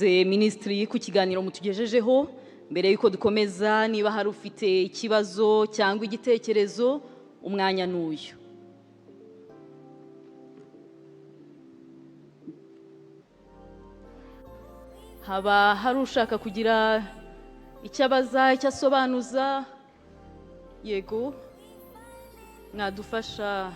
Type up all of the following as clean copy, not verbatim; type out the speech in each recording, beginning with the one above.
Minisitiri ku kiganiro mutugejejeho mbere yuko dukomeza niba hari ufite ikibazo cyangwa igitekerezo umwanya n'uyu. Haba hari ushaka kugira icyo abaza, icyo asobanuza? Yego, mwadufasha.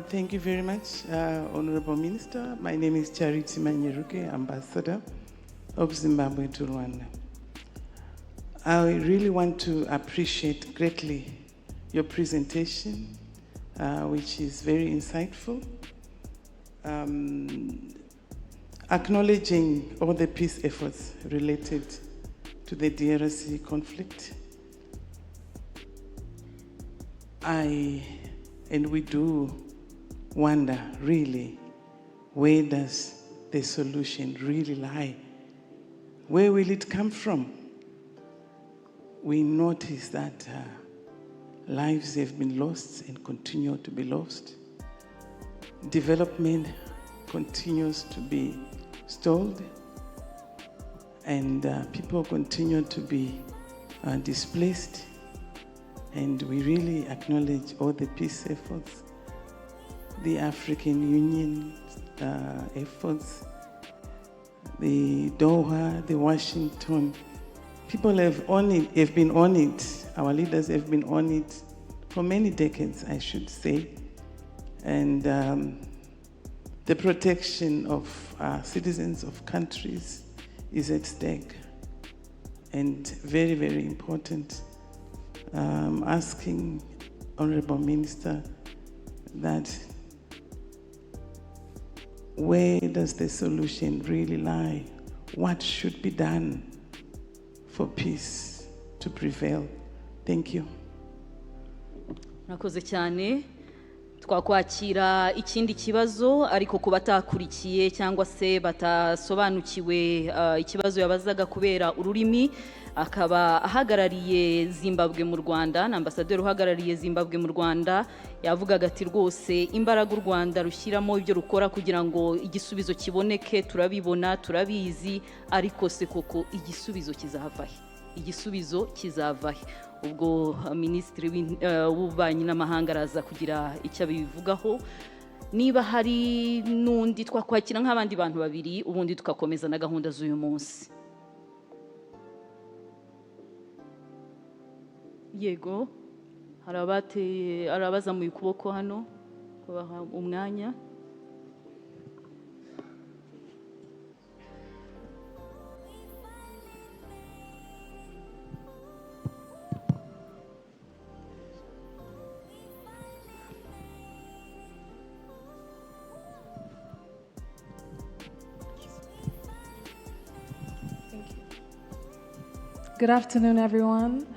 Thank you very much, Honorable Minister. My name is Charity Manyeruke, Ambassador of Zimbabwe to Rwanda. I really want to appreciate greatly your presentation, which is very insightful, acknowledging all the peace efforts related to the DRC conflict. And we do wonder, really, where does the solution really lie? Where will it come from? We notice that lives have been lost and continue to be lost. Development continues to be stalled, and people continue to be displaced. And we really acknowledge all the peace efforts, the African Union efforts, the Doha, the Washington. People have been on it. Our leaders have been on it for many decades, I should say. And the protection of citizens of countries is at stake, and very, very important. Asking Honorable Minister that where does the solution really lie? What should be done for peace to prevail? Thank you. Nakoze cyane. Twakwakira ikindi kibazo ariko ku batakurikiye cyangwa se batasobanukiwe ikibazo yabazaga kubera ururimi. Akaba ahagarariye Zimbabwe mu Rwanda, na ambasaderi uhagarariye Zimbabwe mu Rwanda, yavugaga ati rwose imbaraga u Rwanda rushyiramo ibyo rukora kugira ngo igisubizo kiboneke, turabibona, turabizi, ariko se koko igisubizo kizavahe? Igisubizo kizavahe? Ubwo Minisitiri w'Ububanyi n'Amahanga araza kugira icyo abivugaho. Niba hari n'undi twakwakira nk'abandi bantu babiri, ubundi tugakomeza na gahunda z'uyu munsi. Yego, hari abazamuye ukuboko hano kubaha umwanya. Good afternoon, everyone.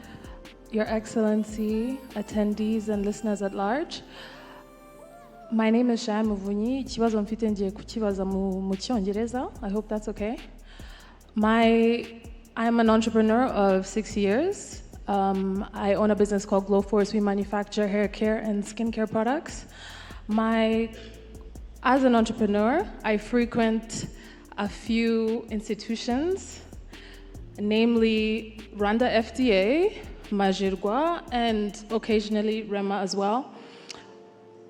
Your Excellency, attendees and listeners at large. My name is Shaya Muvunyi. Ikibazo mfite ngiye kukibaza mu Cyongereza. I hope that's okay. I am an entrepreneur of 6 years. I own a business called Glow Force. We manufacture hair care and skincare products. As an entrepreneur, I frequent a few institutions, namely Rwanda FDA, Majirwa, and occasionally Rema as well.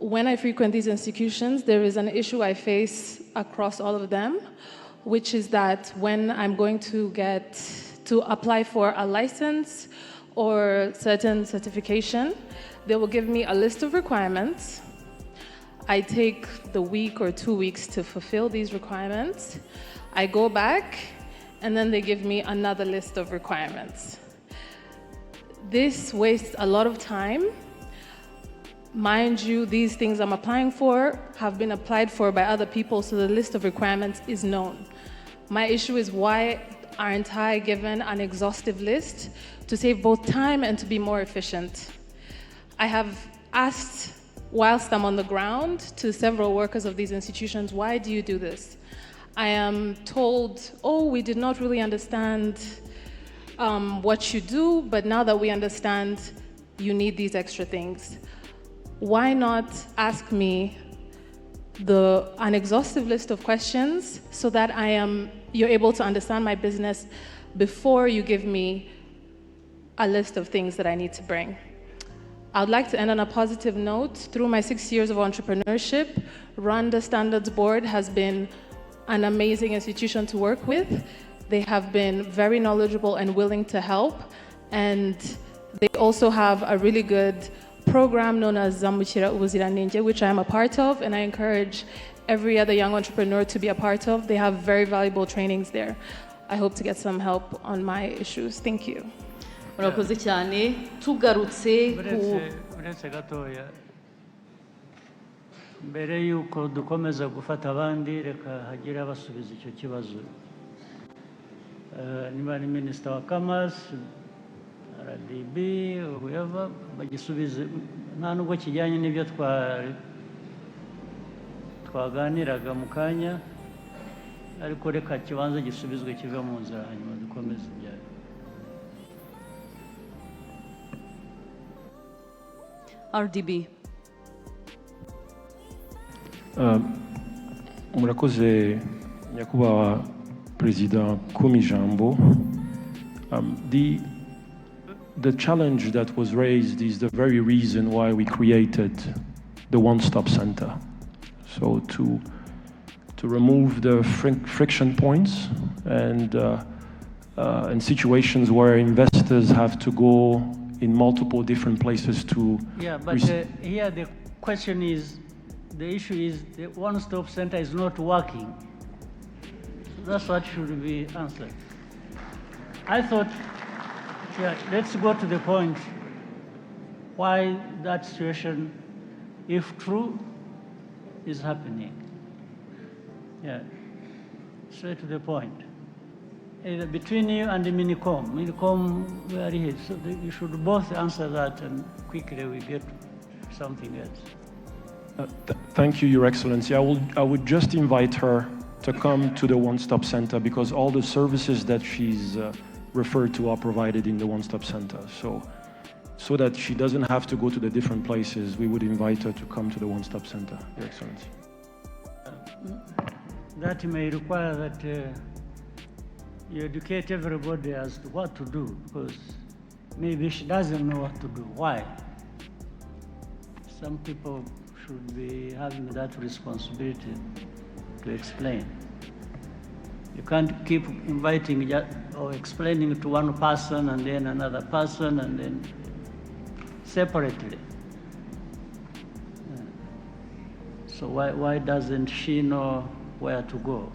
When I frequent these institutions, there is an issue I face across all of them, which is that when I'm going to apply for a license or certain certification, they will give me a list of requirements. I take the week or 2 weeks to fulfill these requirements. I go back, and then they give me another list of requirements. This wastes a lot of time. Mind you, these things I'm applying for have been applied for by other people, so the list of requirements is known. My issue is, why aren't I given an exhaustive list to save both time and to be more efficient? I have asked, whilst I'm on the ground, to several workers of these institutions, why do you do this? I am told, oh, we did not really understand what you do, but now that we understand you need these extra things, why not ask me an exhaustive list of questions so that you're able to understand my business before you give me a list of things that I need to bring. I would like to end on a positive note. Through my 6 years of entrepreneurship, Rwanda Standards Board has been an amazing institution to work with. They have been very knowledgeable and willing to help, and they also have a really good program known as Zamukira Ubuziranenge, which I am a part of, and I encourage every other young entrepreneur to be a part of. They have very valuable trainings there. I hope to get some help on my issues. Thank you. Murakoze cyane tugarutse uretse gatoya mbere yuko dukomeza gufata abandi reka hagire abasubiza icyo kibazo niba ni Minister wa Commerce RDB whoever bagisubize nta nubwo kijyanye n'ibyo twaganiraga mu kanya ariko reka kibanza gisubizwe kive mu nzira hanyuma dukomeze ibyayo. RDB. Murakoze nyakubahwa Prezida kumijambo. The challenge that was raised is the very reason why we created the one-stop center. So to remove the friction points and situations where investors have to go in multiple different places to... Yeah, but here the question is, the issue is the one-stop center is not working. That's what should be answered. I thought, yeah, let's go to the point why that situation, if true, is happening. Yeah, straight to the point. Either between you and the Minicom, where he is. So you should both answer that, and quickly we get something else. Thank you, Your Excellency. I would just invite her to come to the one-stop center because all the services that she's referred to are provided in the one-stop center. So that she doesn't have to go to the different places, we would invite her to come to the one-stop center, Your Excellency. That may require that you educate everybody as to what to do, because maybe she doesn't know what to do. Why? Some people should be having that responsibility to explain. You can't keep inviting or explaining to one person and then another person and then separately. So why doesn't she know where to go?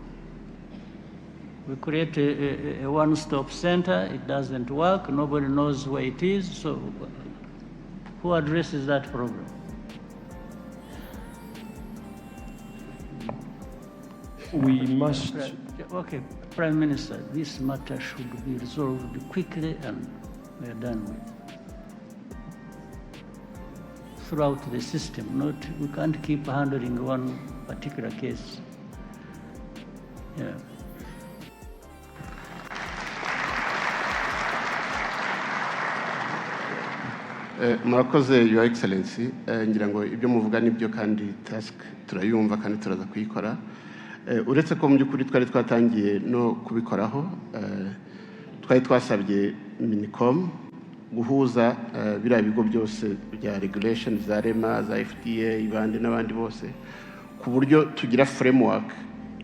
We create a one-stop center, it doesn't work, nobody knows where it is, so who addresses that problem? We must... Okay, Prime Minister, this matter should be resolved quickly and we are done with. Throughout the system, we can't keep handling one particular case. Yeah. Murakoze, Your Excellency, ngira ngo ibyo muvuga nibyo kandi task turayumva kandi turaza kuyikora. Uretse ko mu by'ukuri twari twatangiye no kubikoraho, twari twasabye Minicom guhuza biriya bigo byose bya regulation za REMA, za FDA, ibandi n'abandi bose, ku buryo tugira framework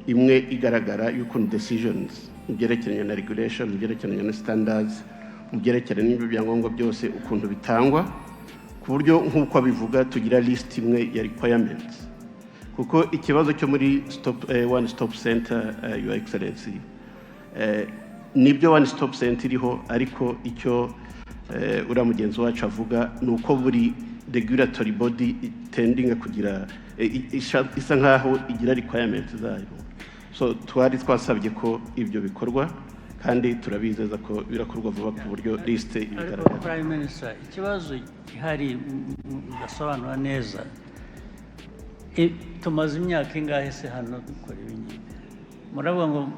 imwe igaragara y'ukuntu decisions mu byerekeranye na regulation, mu byerekeranye na standards, mu byerekeranye n'ibyo byangombwa byose ukuntu bitangwa, ku buryo nk'uko abivuga tugira list imwe ya requirements. Kuko ikibazo cyo muri one stop center, Your Excellency, nibyo one stop center iriho, ariko icyo uriya mugenzi wacu avuga ni uko buri regulatory body tending kugira isa nkaho igira requirements zayo. So twari twasabye ko ibyo bikorwa kandi turabizeza ko birakorwa vuba ku buryo list igaragara. Prime Minister, ikibazo gihari ndasobanura neza. Tumaze imyaka ingahe se hano dukora ibingibi? Muravuga ngo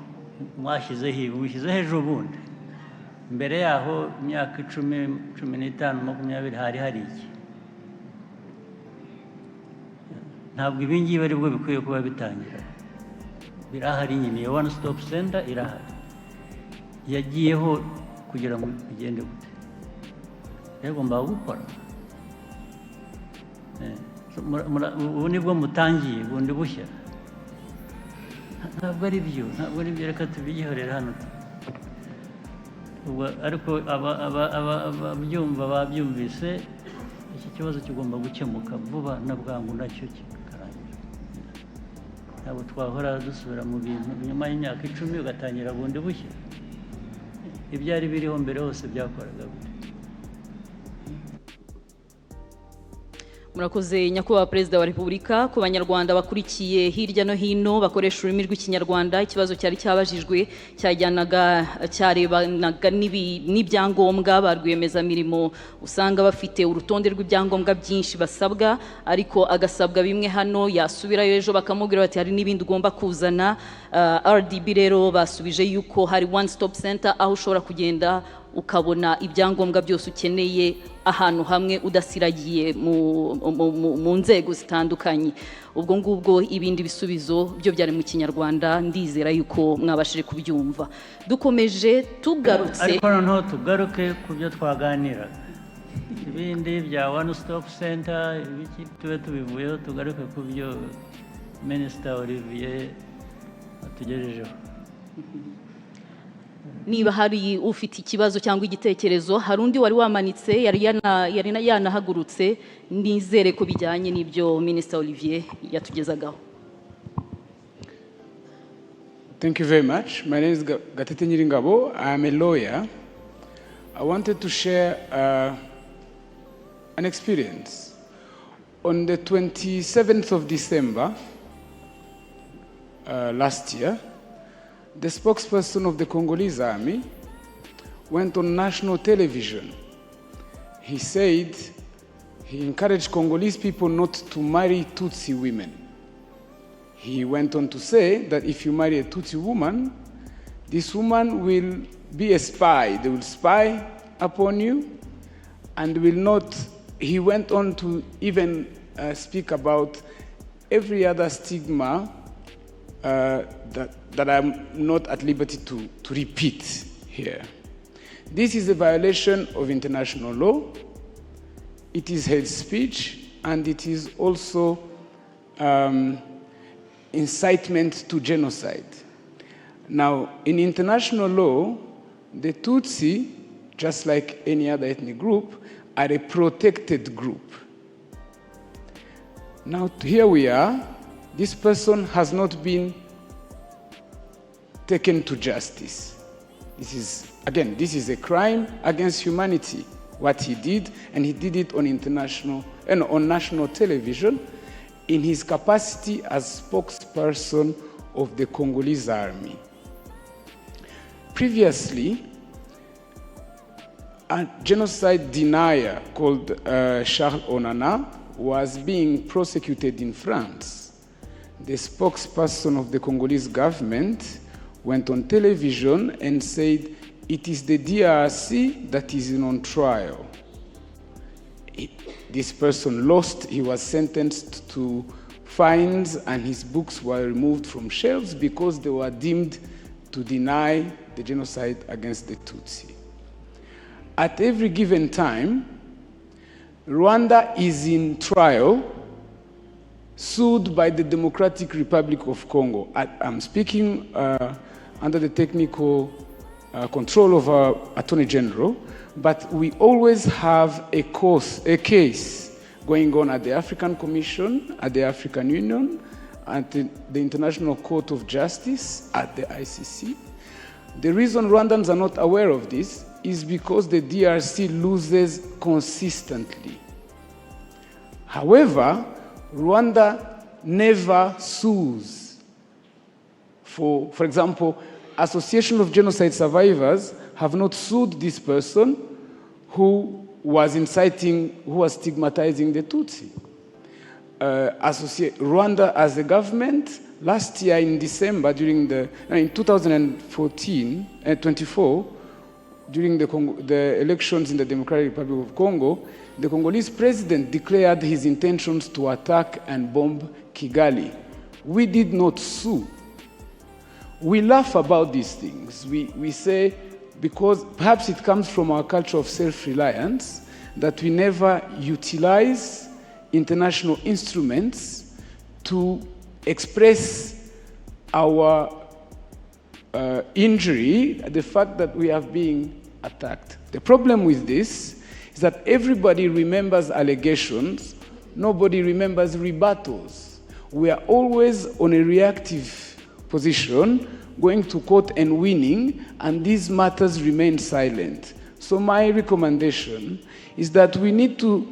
mwashyizeho ibi, mwishyizeho ejo bundi. mbere yaho imyaka 10, 15, 20 hari iki? Ntabwo ibi ngibi ari bwo bikwiye kuba bitangira. Birahari nyine, iyo one stop center irahari. Yagiyeho kugira ngo bigende gute? Yagomba gukora. Ubu nibwo mutangiye bundi bushya. Ntabwo ari byo, reka tubigihorera hano. Ariko ababyumva babyumvise, iki kibazo kigomba gukemuka vuba na bwangu nacyo kikarangira. Ntabwo twahora dusubira mu bintu nyuma y'imyaka 10 ugatangira bundi bushya. Ibyari biriho mbere hose byakoraga gute? Murakoze nyakubahwa Perezida wa Repubulika. Ku banyarwanda bakurikiye hirya no hino bakoresha ururimi rw'ikinyarwanda, ikibazo cyari cyabajijwe cyarebanaga n'ibyangombwa ba rwiyemezamirimo usanga bafite urutonde rw'ibyangombwa byinshi basabwa, ariko agasabwa bimwe hano yasubirayo ejo bakamubwira bati hari n'ibindi ugomba kuzana. RDB rero basubije yuko hari one stop center aho ushobora kugenda ukabona ibyangombwa byose ukeneye ahantu hamwe udasiragiye mu nzego zitandukanye. Ubwo ngubwo ibindi bisubizo byo byari mu kinyarwanda, ndizera yuko mwabashije kubyumva. Dukomeje tugarutse, ariko noneho tugaruke ku byo twaganira. Ibindi bya one stop center tube tubivuyeho, tugaruke ku byo Minister Olivier atugejejeho. Niba hari ufite ikibazo cyangwa igitekerezo, hari undi wari wamanitse yari yanahagurutse, nizere ko bijyanye n'ibyo Minister Olivier yatugezagaho. Thank you very much. My name is Gatete Nyiringabo. I am a lawyer. I wanted to share an experience. On the 27th of December last year, the spokesperson of the Congolese army went on national television. He said he encouraged Congolese people not to marry Tutsi women. He went on to say that if you marry a Tutsi woman, this woman will be a spy. They will spy upon you and will not. He went on to even speak about every other stigma that I'm not at liberty to repeat here. This is a violation of international law. It is hate speech, and it is also incitement to genocide. Now, in international law, the Tutsi, just like any other ethnic group, are a protected group. Now, here we are. This person has not been taken to justice. This is a crime against humanity, what he did, and he did it on national television in his capacity as spokesperson of the Congolese army. Previously, a genocide denier called Charles Onana was being prosecuted in France. The spokesperson of the Congolese government went on television and said it is the DRC that is on trial. This person lost. He was sentenced to fines, and his books were removed from shelves because they were deemed to deny the genocide against the Tutsi. At every given time, Rwanda is in trial, sued by the Democratic Republic of Congo. I'm speaking under the technical control of our Attorney General, but we always have a case going on at the African Commission, at the African Union, at the International Court of Justice, at the ICC. The reason Rwandans are not aware of this is because the DRC loses consistently. However, Rwanda never sues. For example, Association of Genocide Survivors have not sued this person who was stigmatizing the Tutsi. Rwanda as a government, last year in December, in 2024, during the elections in the Democratic Republic of Congo, the Congolese president declared his intentions to attack and bomb Kigali. We did not sue. We laugh about these things. We say, because perhaps it comes from our culture of self-reliance, that we never utilize international instruments to express our injury, the fact that we are being attacked. The problem with this is that everybody remembers allegations, nobody remembers rebuttals. We are always on a reactive position, going to court and winning, and these matters remain silent. So my recommendation is that we need to,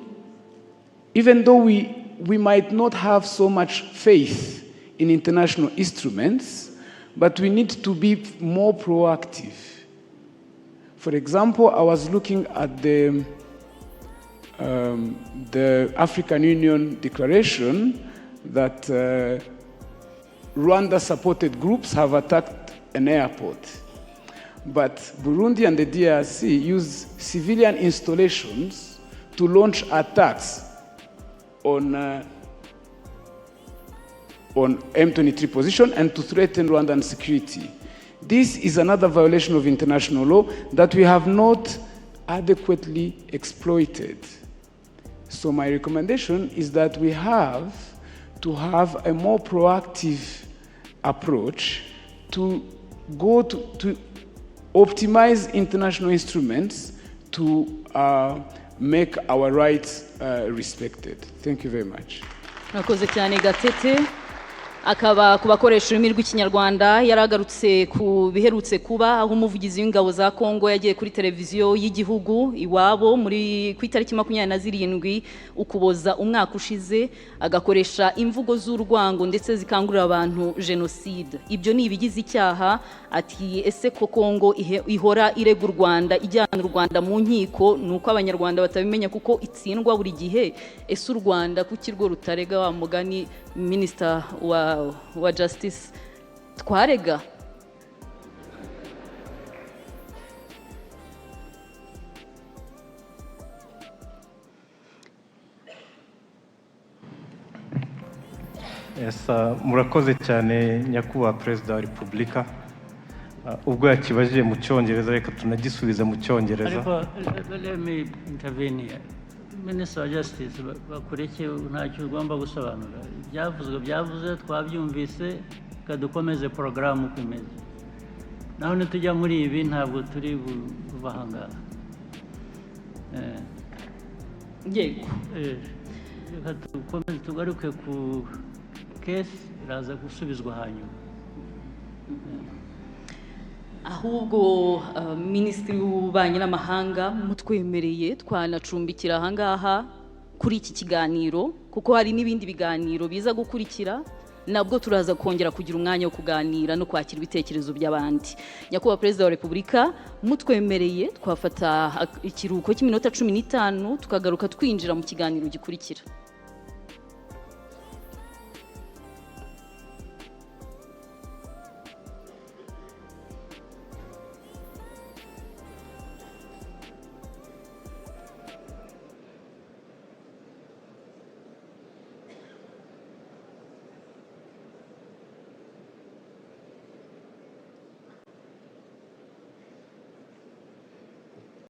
even though we might not have so much faith in international instruments, but we need to be more proactive. For example, I was looking at the African Union declaration that Rwanda-supported groups have attacked an airport. But Burundi and the DRC use civilian installations to launch attacks on M23 position and to threaten Rwandan security. This is another violation of international law that we have not adequately exploited. So my recommendation is that we have to have a more proactive approach to go to optimize international instruments to make our rights respected. Thank you very much. Nakoze cyane Gatete. Akaba kubakoresha ururimi rw'ikinyarwanda yaragarutse ku biherutse kuba aho umuvugizi w'ingabo za Kongo yagiye kuri televiziyo y'igihugu iwabo muri ku itariki 27 ukuboza umwaka ushize agakoresha imvugo z'urwango ndetse zikangurira abantu genocide. Ibyo ni ibigize icyaha ati ese ko Kongo ihora irega u Rwanda ijyana u Rwanda mu nkiko nuko abanyarwanda batabimenya kuko itsindwa buri gihe. Ese u Rwanda kuki rwo rutarega wa mugani Minister wa Justice twarega? Yes, murakoze cyane nyakubahwa Perezida wa Repubulika. Ubwo yakibajije mu Cyongereza reka tunagisubiza mu Cyongereza. Let me intervene here. Minister wa Justice bakureke ntacyo ugomba gusobanura. Byavuze twabyumvise kadukomeze program kumeze. Naho nitujya muri ibi ntabwo turi bubahanga. Yego. Tukomeze tugaruke ku case iraza gusubizwa hanyuma. Ahubwo Minisitiri w'Ububanyi n'Amahanga mutwemereye twanacumbikira ahangaha kuri iki kiganiro kuko hari n'ibindi biganiro biza gukurikira nabwo turaza kongera kugira umwanya wo kuganira no kwakira ibitekerezo by'abandi. Nyakubahwa Perezida wa Repubulika mutwemereye twafata ikiruhuko cy'iminota 15 tukagaruka twinjira mu kiganiro gikurikira.